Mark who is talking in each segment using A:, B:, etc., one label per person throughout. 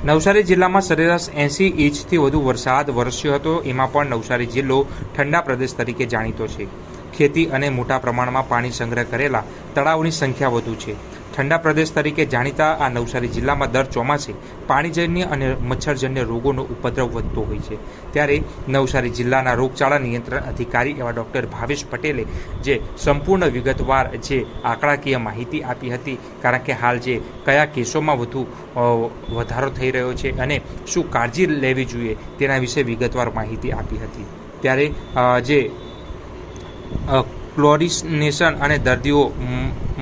A: નવસારી જિલ્લામાં સરેરાશ 80 ઇંચથી વધુ વરસાદ વરસ્યો હતો. એમાં પણ નવસારી જિલ્લો ઠંડા પ્રદેશ તરીકે જાણીતો છે. ખેતી અને મોટા પ્રમાણમાં પાણી સંગ્રહ કરેલા તળાવોની સંખ્યા વધુ છે. ઠંડા પ્રદેશ તરીકે જાણીતા આ નવસારી જિલ્લામાં દર ચોમાસે પાણીજન્ય અને મચ્છરજન્ય રોગોનો ઉપદ્રવ વધતો હોય છે. ત્યારે નવસારી જિલ્લાના રોગચાળા નિયંત્રણ અધિકારી એવા ડૉક્ટર ભાવેશ પટેલે જે સંપૂર્ણ વિગતવાર જે આંકડાકીય માહિતી આપી હતી, કારણ કે હાલ જે કયા કેસોમાં વધારો થઈ રહ્યો છે અને શું કાળજી લેવી જોઈએ તેના વિશે વિગતવાર માહિતી આપી હતી. ત્યારે જે ક્લોરિનેશન અને દર્દીઓ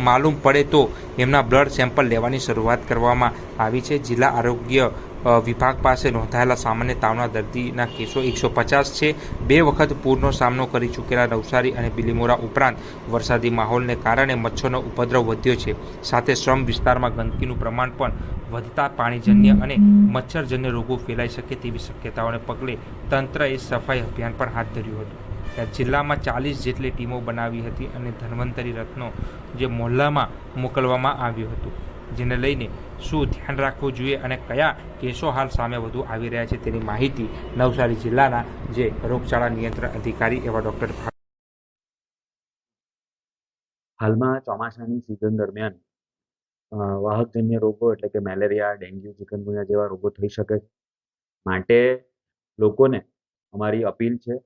A: માલુમ પડે તો એમના બ્લડ સેમ્પલ લેવાની શરૂઆત કરવામાં આવી છે. જિલ્લા આરોગ્ય વિભાગ પાસે નોંધાયેલા સામાન્ય તાવના દર્દીના કેસો 150 છે. 2 વખત પૂરનો સામનો કરી ચૂકેલા નવસારી અને બિલીમોરા ઉપરાંત વરસાદી માહોલને કારણે મચ્છરનો ઉપદ્રવ વધ્યો છે. સાથે શ્રમ વિસ્તારમાં ગંદકીનું પ્રમાણ પણ વધતા પાણીજન્ય અને મચ્છરજન્ય રોગો ફેલાઈ શકે તેવી શક્યતાઓને પગલે તંત્રએ સફાઈ અભિયાન પણ હાથ ધર્યું હતું. જિલ્લામાં 40 જેટલી ટીમો બનાવી હતી અને ધન્વંતરી રથનો જે મોહલ્લામાં મોકલવામાં આવ્યું હતું, જેને લઈને શું ધ્યાન રાખવું જોઈએ અને કયા કેસો હાલ સામે વધુ આવી રહ્યા છે તેની માહિતી નવસારી જિલ્લાના જે રોગચાળા નિયંત્રણ અધિકારી એવા ડૉક્ટર
B: હાલમાં ચોમાસાની સિઝન દરમિયાન વાહકજન્ય રોગો એટલે કે મેલેરિયા, ડેન્ગ્યુ, ચિકનગુનિયા જેવા રોગો થઈ શકે છે. માટે લોકોને અમારી અપીલ છે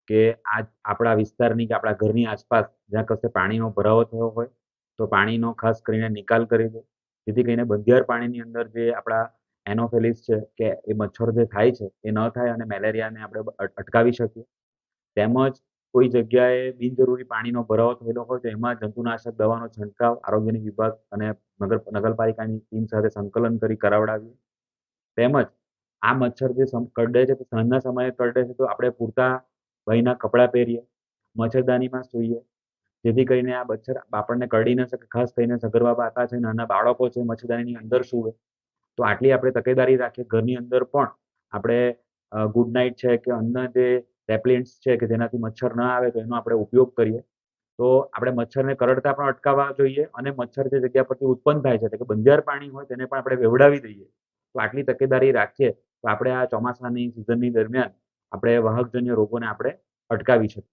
B: કે આપણા વિસ્તારની કે આપણા ઘરની આસપાસ જ્યાં કશે પાણીનો ભરાવો થયો હોય તો પાણીનો ખાસ કરીને નિકાલ કરી દો, જેથી કરીને બંધિયાર પાણીની અંદર જે આપણા એનોફિલિસ છે કે એ મચ્છર જે થાય છે એ ન થાય અને મેલેરિયાને આપણે અટકાવી શકીએ. તેમજ કોઈ જગ્યાએ બિનજરૂરી પાણીનો ભરાવો થયેલો હોય તો એમાં જંતુનાશક દવાનો છંટકાવ આરોગ્યની વિભાગ અને નગરપાલિકાની ટીમ સાથે સંકલન કરી કરાવડાવીએ. તેમજ આ મચ્છર જે કરડે છે તે સાંજના સમયે કરડે છે તો આપણે પૂરતા ભયના કપડાં પહેરીએ, મચ્છરદાનીમાં સૂઈએ, જેથી કરીને આ મચ્છર આપણને કરડી ન શકે. ખાસ કરીને સગર્ભા માતા છે, નાના બાળકો છે, મચ્છરદાનીની અંદર સૂવે તો આટલી આપણે તકેદારી રાખીએ. ઘરની અંદર પણ આપણે ગુડ નાઇટ છે કે અન્ય જે રેપલિન્ટ્સ છે કે જેનાથી મચ્છર ન આવે તો એનો આપણે ઉપયોગ કરીએ. તો આપણે મચ્છરને કરડતા પણ અટકાવવા જોઈએ અને મચ્છર જે જગ્યા પરથી ઉત્પન્ન થાય છે એટલે કે બંધિયાર પાણી હોય તેને પણ આપણે વેવડાવી દઈએ. તો આટલી તકેદારી રાખીએ તો આપણે આ ચોમાસાની સિઝનની દરમિયાન આપણે વાહકજન્ય રોગોને આપણે અટકાવી શકીએ.